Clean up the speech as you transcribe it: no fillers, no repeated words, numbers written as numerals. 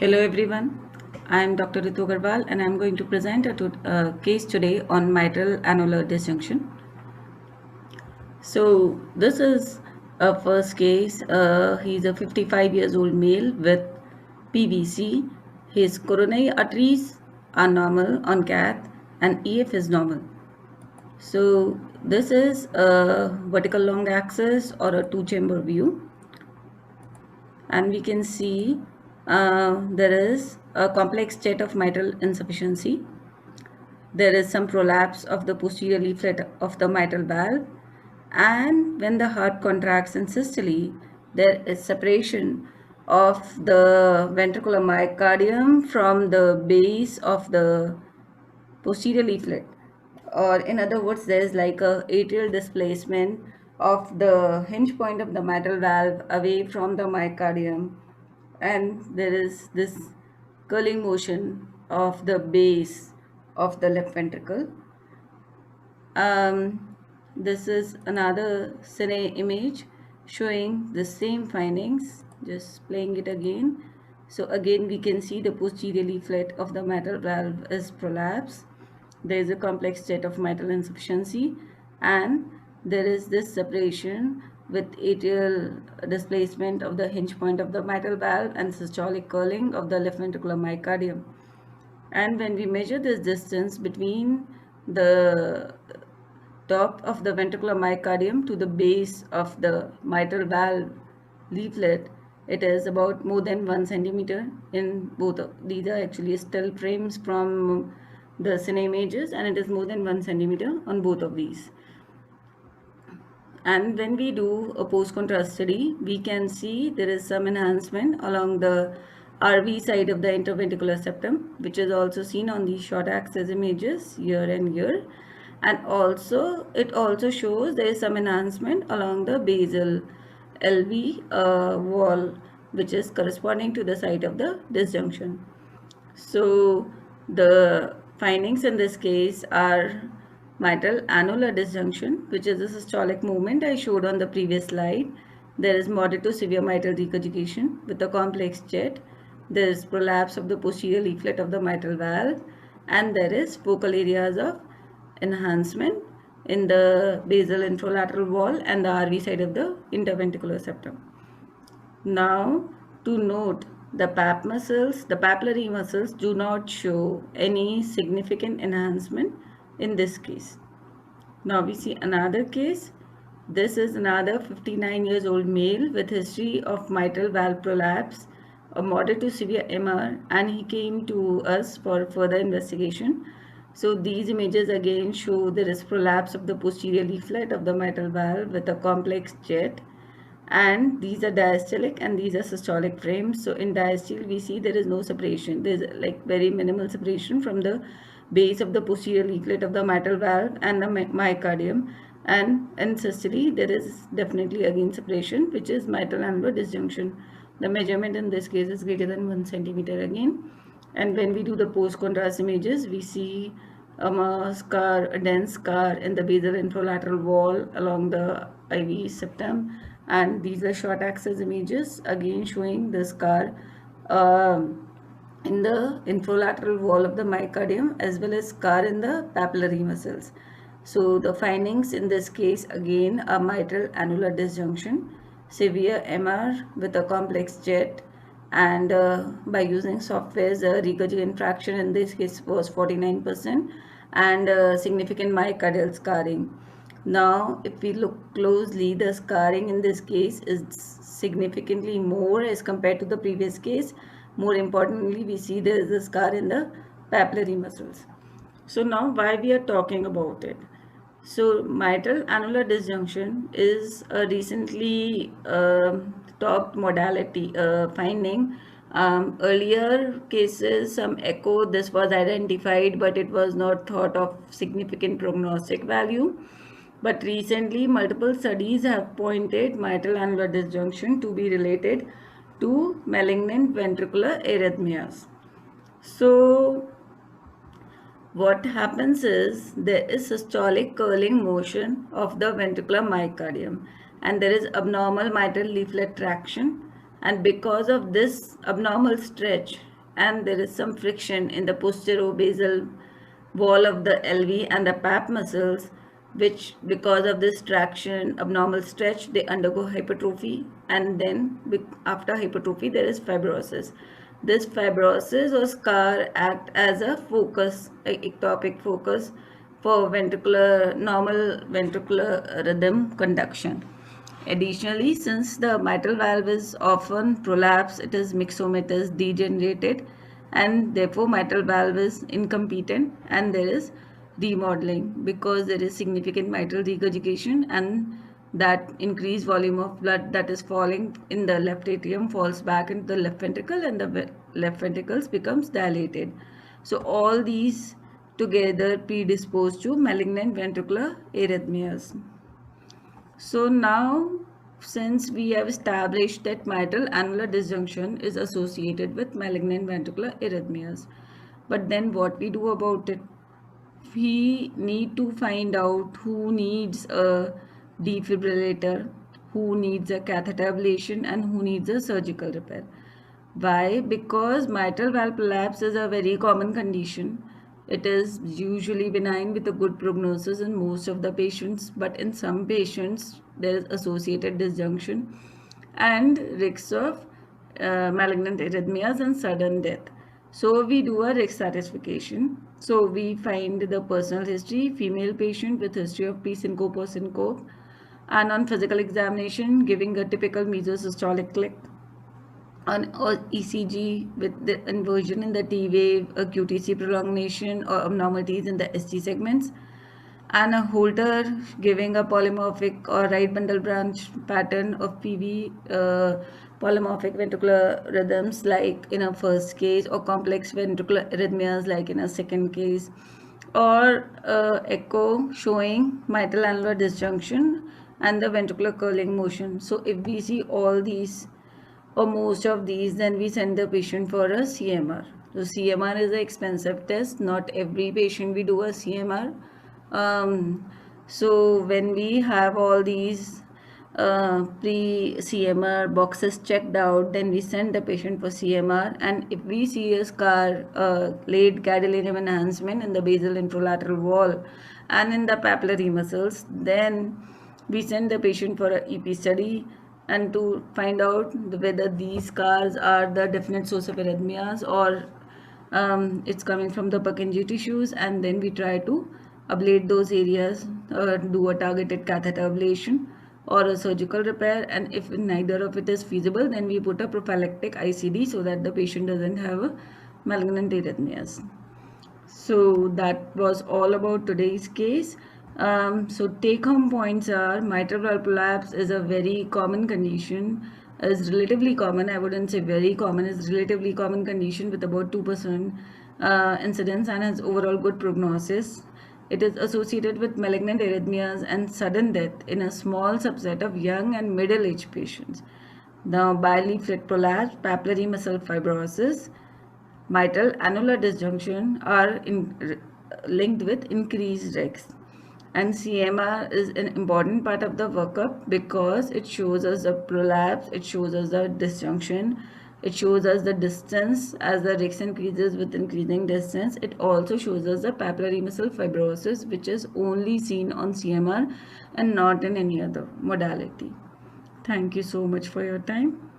Hello everyone, I am Dr. Ritu Agarwal and I am going to present a case today on mitral annular dysjunction. So this is a first case. He's a 55 years old male with PVC. His coronary arteries are normal on cath and EF is normal. So this is a vertical long axis or a two-chamber view. And we can see there is a complex state of mitral insufficiency. There is some prolapse of the posterior leaflet of the mitral valve, and when the heart contracts in systole, there is separation of the ventricular myocardium from the base of the posterior leaflet, or in other words, there is like a atrial displacement of the hinge point of the mitral valve away from the myocardium, and there is this curling motion of the base of the left ventricle. This is another cine image showing the same findings, just playing it again. So again we can see the posterior leaflet of the mitral valve is prolapsed. There is a complex state of mitral insufficiency, and there is this separation with atrial displacement of the hinge point of the mitral valve and systolic curling of the left ventricular myocardium. And when we measure this distance between the top of the ventricular myocardium to the base of the mitral valve leaflet, it is about more than 1 centimeter in both of these. Are actually still frames from the cine images, and it is more than 1 centimeter on both of these. And when we do a post-contrast study, we can see there is some enhancement along the RV side of the interventricular septum, which is also seen on these short axis images here and here. And also, it also shows there is some enhancement along the basal LV wall, which is corresponding to the site of the dysjunction. So the findings in this case are mitral annular dysjunction, which is a systolic movement I showed on the previous slide. There is moderate to severe mitral regurgitation with a complex jet. There is prolapse of the posterior leaflet of the mitral valve, and there is focal areas of enhancement in the basal introlateral wall and the RV side of the interventricular septum. Now, to note, the papillary muscles do not show any significant enhancement in this case. Now we see another case. This is another 59 years old male with history of mitral valve prolapse, a moderate to severe MR, and he came to us for further investigation. So these images again show there is prolapse of the posterior leaflet of the mitral valve with a complex jet, and these are diastolic and these are systolic frames. So in diastole we see there is no separation. There is like very minimal separation from the base of the posterior leaflet of the mitral valve and the myocardium, and in systole there is definitely again separation, which is mitral annular dysjunction. The measurement in this case is greater than 1 centimeter again. And when we do the post-contrast images, we see a scar, a dense scar in the basal introlateral wall along the IV septum, and these are short axis images again showing the scar in the introlateral wall of the myocardium as well as scar in the papillary muscles. So the findings in this case again are mitral annular dysjunction, severe MR with a complex jet, and by using software the regurgitant fraction in this case was 49% and significant myocardial scarring. Now if we look closely, the scarring in this case is significantly more as compared to the previous case. More importantly, we see there is a scar in the papillary muscles. So now why we are talking about it? So mitral annular dysjunction is a recently talked modality finding. Earlier cases, some echo, this was identified, but it was not thought of significant prognostic value. But recently, multiple studies have pointed mitral annular dysjunction to be related to malignant ventricular arrhythmias. So what happens is there is systolic curling motion of the ventricular myocardium, and there is abnormal mitral leaflet traction, and because of this abnormal stretch and there is some friction in the posterobasal wall of the LV and the pap muscles, which because of this traction, abnormal stretch, they undergo hypertrophy, and then after hypertrophy there is fibrosis. This fibrosis or scar act as a focus, a ectopic focus for ventricular normal ventricular rhythm conduction. Additionally, since the mitral valve is often prolapsed, it is myxomatous degenerated, and therefore mitral valve is incompetent, and there is remodeling because there is significant mitral regurgitation, and that increased volume of blood that is falling in the left atrium falls back into the left ventricle, and the left ventricles becomes dilated. So all these together predispose to malignant ventricular arrhythmias. So now, since we have established that mitral annular dysjunction is associated with malignant ventricular arrhythmias, but then what we do about it? We need to find out who needs a defibrillator, who needs a catheter ablation, and who needs a surgical repair. Why? Because mitral valve prolapse is a very common condition. It is usually benign with a good prognosis in most of the patients, but in some patients there is associated dysjunction and risks of malignant arrhythmias and sudden death. So we do a risk stratification. So we find the personal history, female patient with history of pre-syncope or syncope, and on physical examination giving a typical mesosystolic click, on ECG with the inversion in the T wave, a QTC prolongation or abnormalities in the ST segments, and a Holter giving a polymorphic or right bundle branch pattern of PV polymorphic ventricular rhythms like in a first case, or complex ventricular arrhythmias like in a second case, or echo showing mitral annular dysjunction and the ventricular curling motion. So if we see all these or most of these, then we send the patient for a CMR. So CMR is an expensive test. Not every patient we do a CMR. So when we have all these pre-CMR boxes checked out, then we send the patient for CMR, and if we see a scar, late gadolinium enhancement in the basal introlateral wall and in the papillary muscles, then we send the patient for a EP study and to find out whether these scars are the definite source of arrhythmias or it's coming from the Purkinje tissues, and then we try to ablate those areas, do a targeted catheter ablation or a surgical repair, and if neither of it is feasible, then we put a prophylactic ICD so that the patient doesn't have a malignant arrhythmias. So that was all about today's case. So take-home points are mitral valve prolapse is a very common condition, is relatively common, I wouldn't say very common, is relatively common condition with about 2% incidence and has overall good prognosis. It is associated with malignant arrhythmias and sudden death in a small subset of young and middle-aged patients. Now, bileaflet prolapse, papillary muscle fibrosis, mitral annular dysjunction are linked with increased risks. And CMR is an important part of the workup because it shows us the prolapse, it shows us the dysjunction, it shows us the distance as the risk increases with increasing distance. It also shows us the papillary muscle fibrosis, which is only seen on CMR and not in any other modality. Thank you so much for your time.